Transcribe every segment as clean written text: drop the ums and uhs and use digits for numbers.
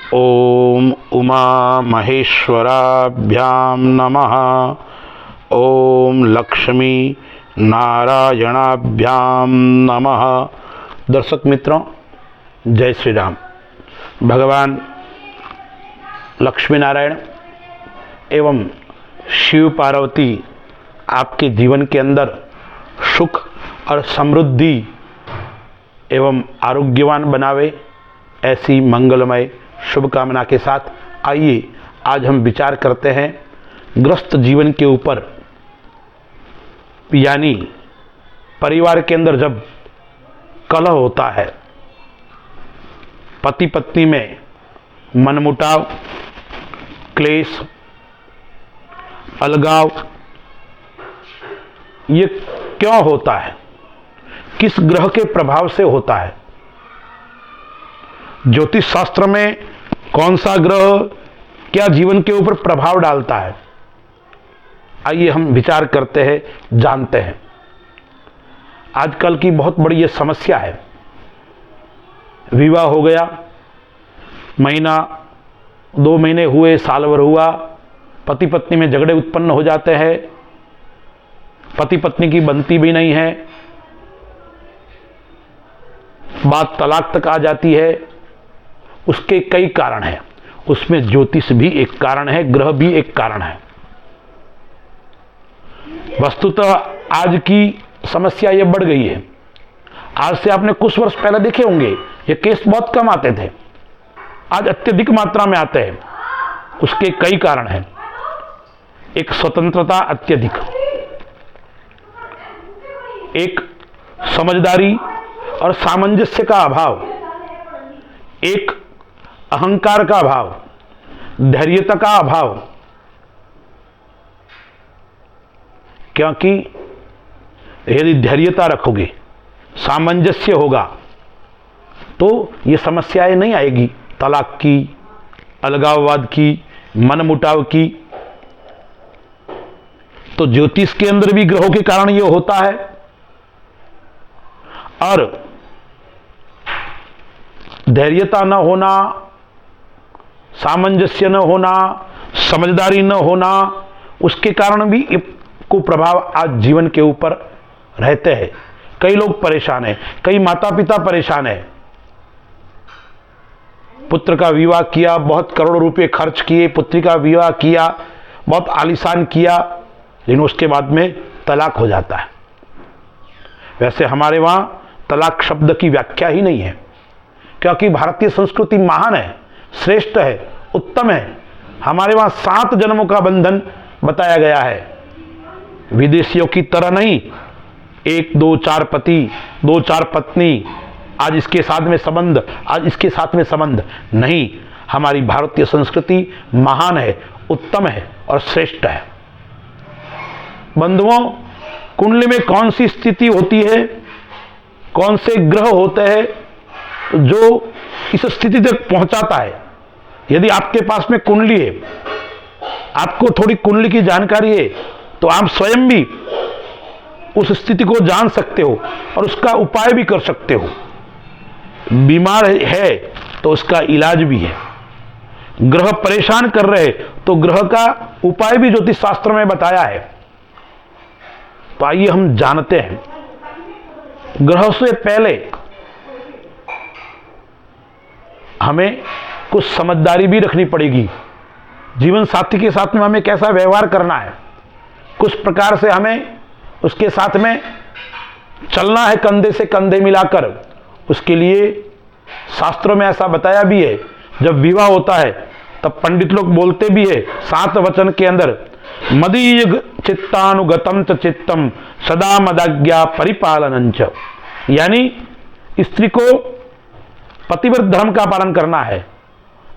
ओम उमा महेश्वराभ्याम नमः। ओम लक्ष्मी नारायणाभ्याम नमः। दर्शक मित्रों, जय श्री राम। भगवान लक्ष्मी नारायण एवं शिव पार्वती आपके जीवन के अंदर सुख और समृद्धि एवं आरोग्यवान बनावे, ऐसी मंगलमय शुभकामना के साथ आइए आज हम विचार करते हैं ग्रस्त जीवन के ऊपर। यानी परिवार के अंदर जब कलह होता है, पति पत्नी में मनमुटाव, क्लेश, अलगाव, ये क्यों होता है? किस ग्रह के प्रभाव से होता है? ज्योतिष शास्त्र में कौन सा ग्रह क्या जीवन के ऊपर प्रभाव डालता है? आइए हम विचार करते हैं, जानते हैं। आजकल की बहुत बड़ी ये समस्या है। विवाह हो गया, महीना 2 महीने हुए, साल भर हुआ, पति पत्नी में झगड़े उत्पन्न हो जाते हैं, पति पत्नी की बनती भी नहीं है, बात तलाक तक आ जाती है। उसके कई कारण हैं, उसमें ज्योतिष भी एक कारण है, ग्रह भी एक कारण है। वस्तुतः आज की समस्या ये बढ़ गई है। आज से आपने कुछ वर्ष पहले देखे होंगे ये केस बहुत कम आते थे, आज अत्यधिक मात्रा में आते हैं। उसके कई कारण हैं। एक स्वतंत्रता अत्यधिक, एक समझदारी और सामंजस्य का अभाव, एक अहंकार का अभाव, धैर्यता का अभाव। क्योंकि यदि धैर्यता रखोगे, सामंजस्य होगा, तो ये समस्याएं नहीं आएगी, तलाक की, अलगाववाद की, मनमुटाव की। तो ज्योतिष के अंदर भी ग्रहों के कारण ये होता है। और धैर्यता न होना, सामंजस्य न होना, समझदारी न होना, उसके कारण भी को प्रभाव आज जीवन के ऊपर रहते हैं। कई लोग परेशान हैं, कई माता पिता परेशान हैं। पुत्र का विवाह किया, बहुत करोड़ों रुपए खर्च किए, पुत्री का विवाह किया, बहुत आलीशान किया, लेकिन उसके बाद में तलाक हो जाता है। वैसे हमारे वहां तलाक शब्द की व्याख्या ही नहीं है, क्योंकि भारतीय संस्कृति महान है, श्रेष्ठ है, उत्तम है। हमारे वहां 7 जन्मों का बंधन बताया गया है। विदेशियों की तरह नहीं 1 2 4 पति, 2 4 पत्नी, आज इसके साथ में संबंध, आज इसके साथ में संबंध नहीं। हमारी भारतीय संस्कृति महान है, उत्तम है और श्रेष्ठ है। बंधुओं, कुंडली में कौन सी स्थिति होती है, कौन से ग्रह होते हैं जो इस स्थिति तक पहुंचाता है? यदि आपके पास में कुंडली है, आपको थोड़ी कुंडली की जानकारी है, तो आप स्वयं भी उस स्थिति को जान सकते हो और उसका उपाय भी कर सकते हो। बीमार है तो उसका इलाज भी है। ग्रह परेशान कर रहे तो ग्रह का उपाय भी ज्योतिष शास्त्र में बताया है। तो आइए हम जानते हैं। ग्रह से पहले हमें कुछ समझदारी भी रखनी पड़ेगी। जीवन साथी के साथ में हमें कैसा व्यवहार करना है, कुछ प्रकार से हमें उसके साथ में चलना है, कंधे से कंधे मिलाकर। उसके लिए शास्त्रों में ऐसा बताया भी है। जब विवाह होता है तब पंडित लोग बोलते भी है 7 वचन के अंदर, मदीय चित्तानुगतम च चित्तम सदा मदाज्ञा परिपालनंच। यानी स्त्री को पतिव्रत धर्म का पालन करना है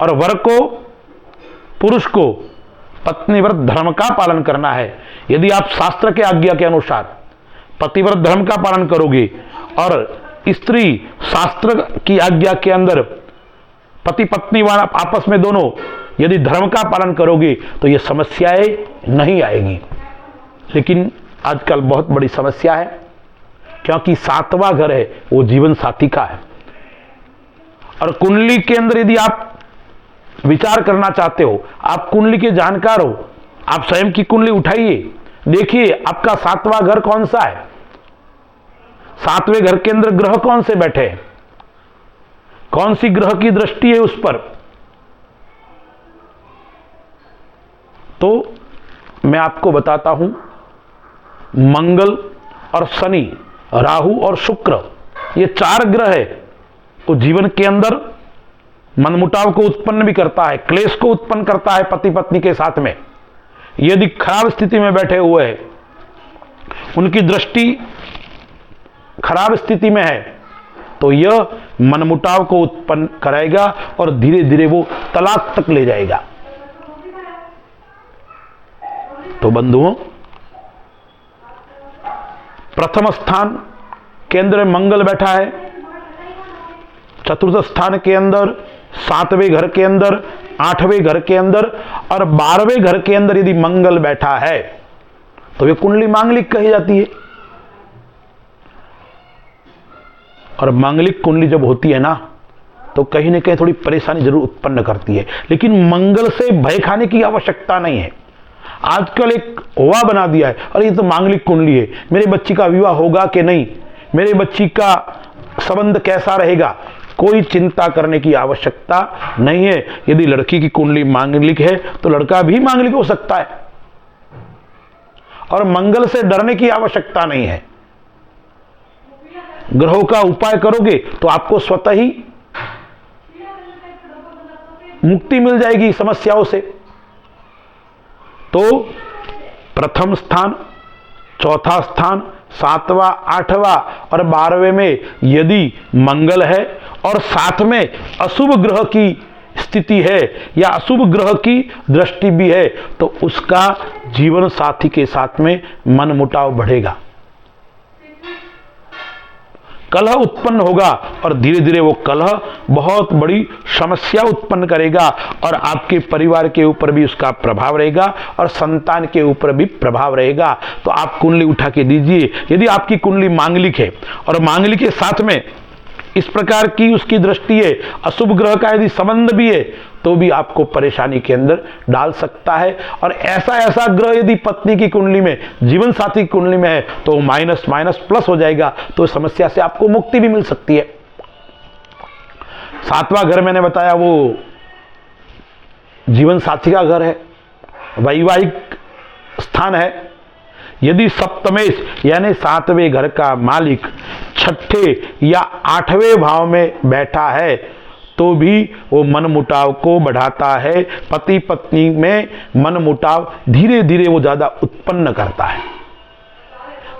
और वर को, पुरुष को पत्नीव्रत धर्म का पालन करना है। यदि आप शास्त्र के आज्ञा के अनुसार पतिव्रत धर्म का पालन करोगे और स्त्री शास्त्र की आज्ञा के अंदर पति पत्नी वाला आपस में दोनों यदि धर्म का पालन करोगे तो ये समस्याएं नहीं आएगी। लेकिन आजकल बहुत बड़ी समस्या है, क्योंकि 7वां घर है वो जीवन साथी का है। और कुंडली के अंदर यदि आप विचार करना चाहते हो, आप कुंडली के जानकार हो, आप स्वयं की कुंडली उठाइए, देखिए आपका 7वां घर कौन सा है, 7वें घर के अंदर ग्रह कौन से बैठे हैं, कौन सी ग्रह की दृष्टि है उस पर। तो मैं आपको बताता हूं, मंगल और शनि, राहु और शुक्र, ये 4 ग्रह है। तो जीवन के अंदर मनमुटाव को उत्पन्न भी करता है, क्लेश को उत्पन्न करता है पति पत्नी के साथ में। यदि खराब स्थिति में बैठे हुए हैं, उनकी दृष्टि खराब स्थिति में है, तो यह मनमुटाव को उत्पन्न करेगा और धीरे धीरे वो तलाक तक ले जाएगा। तो बंधुओं, प्रथम स्थान के अंदर मंगल बैठा है, चतुर्थ स्थान के अंदर, 7वें घर के अंदर, 8वें घर के अंदर और 12वें घर के अंदर यदि मंगल बैठा है तो वे कुंडली मांगलिक कही जाती है। और मांगलिक कुंडली जब होती है ना, तो कहीं ना कहीं थोड़ी परेशानी जरूर उत्पन्न करती है, लेकिन मंगल से भय खाने की आवश्यकता नहीं है। आजकल एक हुआ बना दिया है, अरे ये तो मांगलिक कुंडली है, मेरे बच्ची का विवाह होगा कि नहीं, मेरे बच्ची का संबंध कैसा रहेगा। कोई चिंता करने की आवश्यकता नहीं है। यदि लड़की की कुंडली मांगलिक है तो लड़का भी मांगलिक हो सकता है, और मंगल से डरने की आवश्यकता नहीं है। ग्रहों का उपाय करोगे तो आपको स्वतः ही मुक्ति मिल जाएगी समस्याओं से। तो प्रथम स्थान, चौथा स्थान, 7वां, 8वां और 12वें में यदि मंगल है और साथ में अशुभ ग्रह की स्थिति है या अशुभ ग्रह की दृष्टि भी है, तो उसका जीवन साथी के साथ में मनमुटाव बढ़ेगा, कलह उत्पन्न होगा और धीरे धीरे वो कलह बहुत बड़ी समस्या उत्पन्न करेगा और आपके परिवार के ऊपर भी उसका प्रभाव रहेगा और संतान के ऊपर भी प्रभाव रहेगा। तो आप कुंडली उठा के दीजिए। यदि आपकी कुंडली मांगलिक है और मांगलिक के साथ में इस प्रकार की उसकी दृष्टि है, अशुभ ग्रह का यदि संबंध भी है, तो भी आपको परेशानी के अंदर डाल सकता है। और ऐसा ग्रह यदि पत्नी की कुंडली में, जीवन साथी की कुंडली में है, तो माइनस माइनस प्लस हो जाएगा, तो समस्या से आपको मुक्ति भी मिल सकती है। 7वां घर मैंने बताया वो जीवन साथी का घर है, वैवाहिक स्थान है। यदि सप्तमेश यानी 7वें घर का मालिक 6ठे या 8वें भाव में बैठा है, तो भी वो मनमुटाव को बढ़ाता है। पति पत्नी में मनमुटाव धीरे धीरे वो ज्यादा उत्पन्न करता है।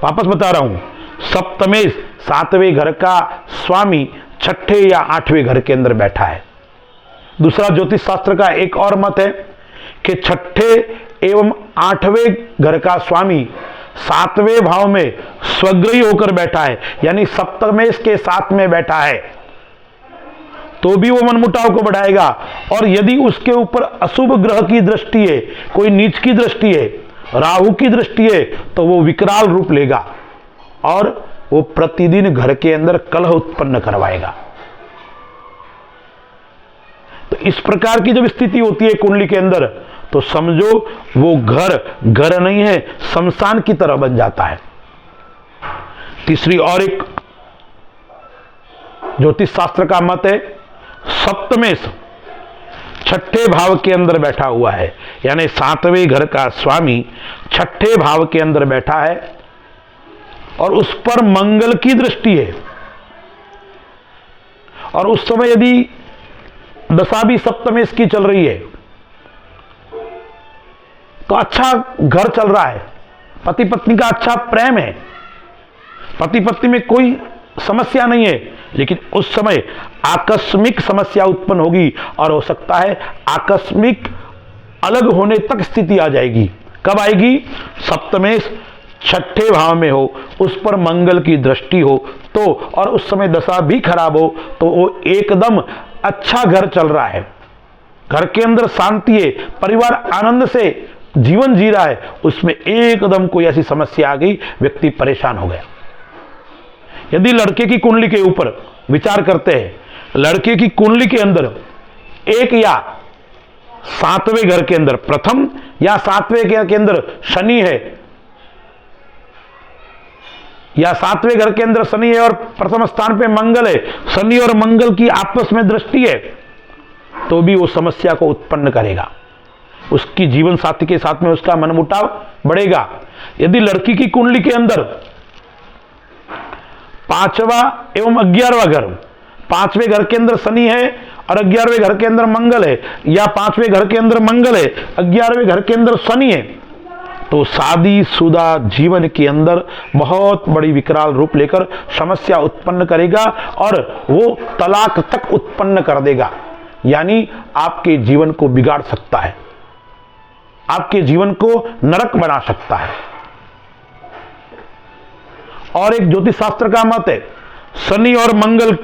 वापस बता रहा हूं, सप्तमेश 7वें घर का स्वामी 6ठे या 8वें घर के अंदर बैठा है। दूसरा ज्योतिष शास्त्र का एक और मत है कि 6ठे एवं 8वें घर का स्वामी 7वें भाव में स्वग्रही होकर बैठा है, यानी सप्तमेश के साथ में बैठा है, तो भी वो मनमुटाव को बढ़ाएगा। और यदि उसके ऊपर अशुभ ग्रह की दृष्टि है, कोई नीच की दृष्टि है, राहु की दृष्टि है, तो वो विकराल रूप लेगा और वो प्रतिदिन घर के अंदर कलह उत्पन्न करवाएगा। तो इस प्रकार की जब स्थिति होती है कुंडली के अंदर, तो समझो वो घर नहीं है, शमशान की तरह बन जाता है। तीसरी और एक ज्योतिष शास्त्र का मत है, सप्तमेश 6ठे भाव के अंदर बैठा हुआ है, यानी 7वें घर का स्वामी 6ठे भाव के अंदर बैठा है और उस पर मंगल की दृष्टि है। और उस समय यदि दशा भी सप्तमेश की चल रही है, तो अच्छा घर चल रहा है, पति पत्नी का अच्छा प्रेम है, पति पत्नी में कोई समस्या नहीं है, लेकिन उस समय आकस्मिक समस्या उत्पन्न होगी और हो सकता है आकस्मिक अलग होने तक स्थिति आ जाएगी। कब आएगी? सप्तमेश 6ठे भाव में हो, उस पर मंगल की दृष्टि हो तो, और उस समय दशा भी खराब हो, तो वो एकदम अच्छा घर चल रहा है, घर के अंदर शांति है, परिवार आनंद से जीवन जी रहा है, उसमें एकदम कोई ऐसी समस्या आ गई, व्यक्ति परेशान हो गया। यदि लड़के की कुंडली के ऊपर विचार करते हैं, लड़के की कुंडली के अंदर 1 या सातवें घर के अंदर प्रथम या सातवें के अंदर शनि है, या सातवें घर के अंदर शनि है और प्रथम स्थान पे मंगल है, शनि और मंगल की आपस में दृष्टि है, तो भी वो समस्या को उत्पन्न करेगा। उसकी जीवन साथी के साथ में उसका मनमुटाव बढ़ेगा। यदि लड़की की कुंडली के अंदर 5वां एवं 11वां घर, 5वें घर के अंदर शनि है और 11वें घर के अंदर मंगल है, या 5वें घर के अंदर मंगल है, 11वें घर के अंदर शनि है, तो शादीशुदा जीवन के अंदर बहुत बड़ी विकराल रूप लेकर समस्या उत्पन्न करेगा और वो तलाक तक उत्पन्न कर देगा। यानी आपके जीवन को बिगाड़ सकता है, आपके जीवन को नरक बना सकता है। और एक ज्योतिष शास्त्र का मत है, शनि और मंगल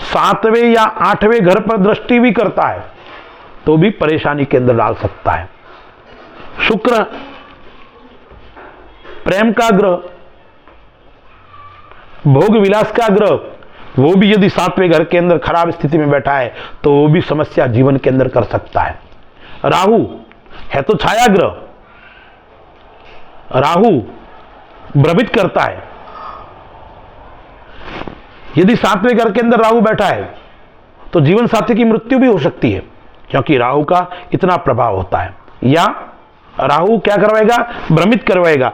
7वें या 8वें घर पर दृष्टि भी करता है तो भी परेशानी के अंदर डाल सकता है। शुक्र प्रेम का ग्रह, भोग विलास का ग्रह, वो भी यदि 7वें घर के अंदर खराब स्थिति में बैठा है तो वो भी समस्या जीवन के अंदर कर सकता है। राहु है तो छाया ग्रह, राहु भ्रमित करता है। यदि 7वें घर के अंदर राहु बैठा है तो जीवन साथी की मृत्यु भी हो सकती है, क्योंकि राहु का इतना प्रभाव होता है। या राहु क्या करवाएगा? भ्रमित करवाएगा।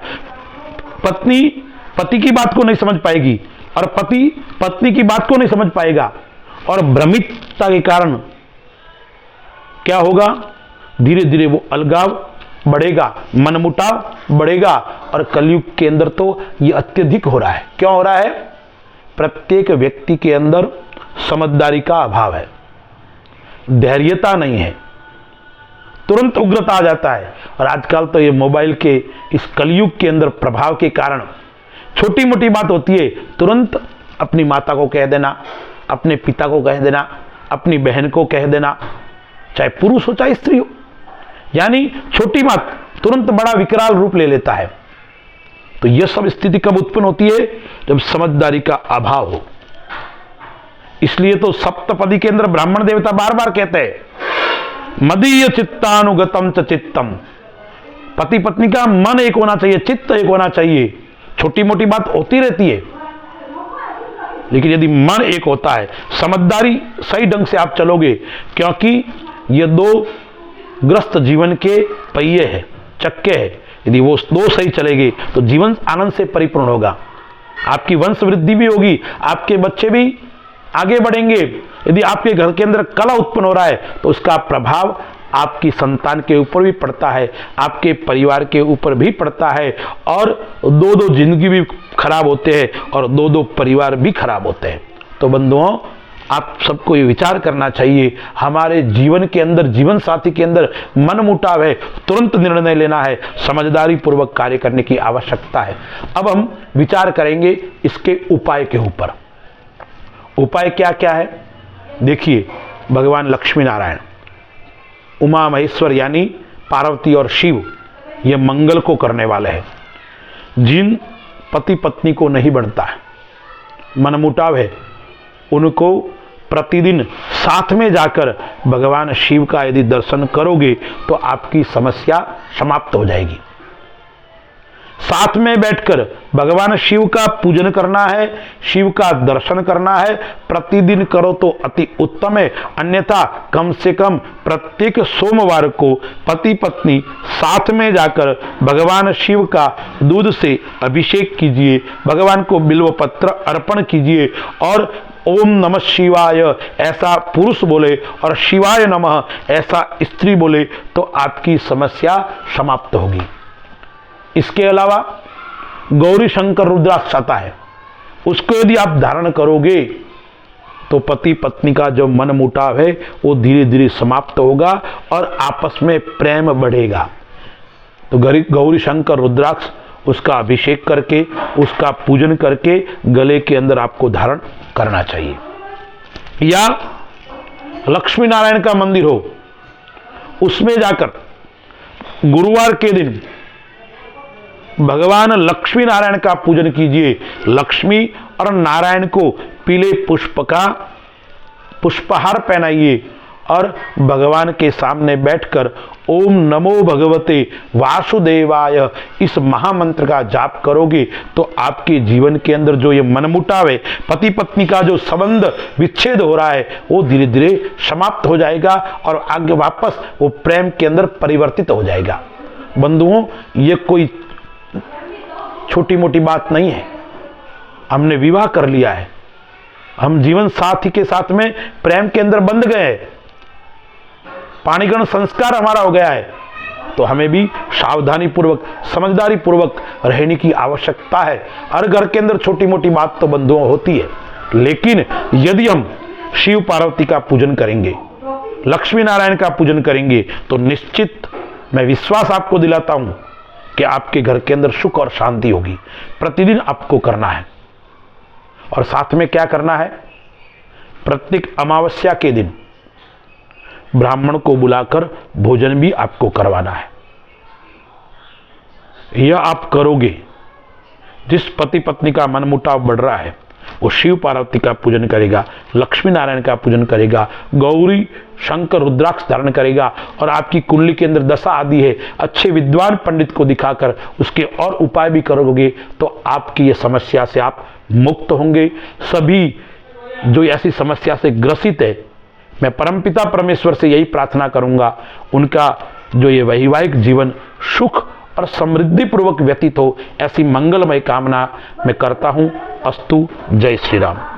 पत्नी पति की बात को नहीं समझ पाएगी और पति पत्नी की बात को नहीं समझ पाएगा, और भ्रमितता के कारण क्या होगा? धीरे धीरे वो अलगाव बढ़ेगा, मनमुटाव बढ़ेगा, और कलयुग के अंदर तो ये अत्यधिक हो रहा है। क्यों हो रहा है? प्रत्येक व्यक्ति के अंदर समझदारी का अभाव है, धैर्यता नहीं है, तुरंत उग्रता आ जाता है। और आजकल तो ये मोबाइल के इस कलयुग के अंदर प्रभाव के कारण छोटी मोटी बात होती है तुरंत अपनी माता को कह देना, अपने पिता को कह देना, अपनी बहन को कह देना, चाहे पुरुष हो चाहे स्त्री हो, यानी छोटी बात तुरंत बड़ा विकराल रूप ले लेता है। तो यह सब स्थिति कब उत्पन्न होती है? जब समझदारी का अभाव हो। इसलिए तो सप्तपदी के अंदर ब्राह्मण देवता बार बार कहते हैं, मदीय चित्तानुगतम च चित्तम। पति पत्नी का मन एक होना चाहिए, चित्त एक होना चाहिए। छोटी मोटी बात होती रहती है, लेकिन यदि मन एक होता है, समझदारी सही ढंग से आप चलोगे, क्योंकि ये दो ग्रस्त जीवन के पहिए हैं, चक्के हैं। यदि वो दो सही चलेंगे तो जीवन आनंद से परिपूर्ण होगा, आपकी वंश वृद्धि भी होगी, आपके बच्चे भी आगे बढ़ेंगे। यदि आपके घर के अंदर कलह उत्पन्न हो रहा है तो उसका प्रभाव आपकी संतान के ऊपर भी पड़ता है, आपके परिवार के ऊपर भी पड़ता है, और दो दो जिंदगी भी खराब होते हैं और दो दो परिवार भी खराब होते हैं। तो बंधुओं, आप सबको ये विचार करना चाहिए, हमारे जीवन के अंदर, जीवन साथी के अंदर मनमुटाव है, तुरंत निर्णय लेना है, समझदारी पूर्वक कार्य करने की आवश्यकता है। अब हम विचार करेंगे इसके उपाय के ऊपर। उपाय क्या क्या है? देखिए, भगवान लक्ष्मी नारायण, उमा महेश्वर यानी पार्वती और शिव, ये मंगल को करने वाले हैं। जिन पति पत्नी को नहीं बनता है, मनमुटाव है, उनको प्रतिदिन साथ में जाकर भगवान शिव का यदि दर्शन करोगे तो आपकी समस्या समाप्त हो जाएगी। साथ में बैठकर भगवान शिव का पूजन करना है, शिव का दर्शन करना है, प्रतिदिन करो तो अति उत्तम है। अन्यथा कम से कम प्रत्येक सोमवार को पति पत्नी साथ में जाकर भगवान शिव का दूध से अभिषेक कीजिए, भगवान को बिल्व पत्र अर्पण कीजिए, और ओम नमः शिवाय ऐसा पुरुष बोले और शिवाय नमः ऐसा स्त्री बोले तो आपकी समस्या समाप्त होगी। इसके अलावा गौरी शंकर रुद्राक्ष आता है, उसको यदि आप धारण करोगे तो पति पत्नी का जो मन मुटाव है वो धीरे धीरे समाप्त होगा और आपस में प्रेम बढ़ेगा। तो गौरी शंकर रुद्राक्ष, उसका अभिषेक करके, उसका पूजन करके गले के अंदर आपको धारण करना चाहिए। या लक्ष्मी नारायण का मंदिर हो, उसमें जाकर गुरुवार के दिन भगवान लक्ष्मी नारायण का पूजन कीजिए। लक्ष्मी और नारायण को पीले पुष्प का पुष्पहार पहनाइए और भगवान के सामने बैठकर ओम नमो भगवते वासुदेवाय इस महामंत्र का जाप करोगे तो आपके जीवन के अंदर जो ये मनमुटाव है, पति पत्नी का जो संबंध विच्छेद हो रहा है, वो धीरे धीरे समाप्त हो जाएगा और आगे वापस वो प्रेम के अंदर परिवर्तित हो जाएगा। बंधुओं, ये कोई छोटी मोटी बात नहीं है। हमने विवाह कर लिया है, हम जीवन साथी के साथ में प्रेम के अंदर बंध गए, पाणिग्रहण संस्कार हमारा हो गया है, तो हमें भी सावधानी पूर्वक समझदारी पूर्वक रहने की आवश्यकता है। हर घर के अंदर छोटी मोटी बात तो बंधुओं होती है, लेकिन यदि हम शिव पार्वती का पूजन करेंगे, लक्ष्मी नारायण का पूजन करेंगे, तो निश्चित मैं विश्वास आपको दिलाता हूं कि आपके घर के अंदर सुख और शांति होगी। प्रतिदिन आपको करना है। और साथ में क्या करना है, प्रत्येक अमावस्या के दिन ब्राह्मण को बुलाकर भोजन भी आपको करवाना है। यह आप करोगे, जिस पति पत्नी का मनमुटाव बढ़ रहा है वो शिव पार्वती का पूजन करेगा, लक्ष्मी नारायण का पूजन करेगा, गौरी शंकर रुद्राक्ष धारण करेगा और आपकी कुंडली के अंदर दशा आदि है, अच्छे विद्वान पंडित को दिखाकर उसके और उपाय भी करोगे तो आपकी ये समस्या से आप मुक्त होंगे। सभी जो ऐसी समस्या से ग्रसित है, मैं परमपिता परमेश्वर से यही प्रार्थना करूंगा, उनका जो ये वैवाहिक जीवन सुख और समृद्धि पूर्वक व्यतीत हो, ऐसी मंगलमय कामना मैं करता हूं। अस्तु। जय श्री राम।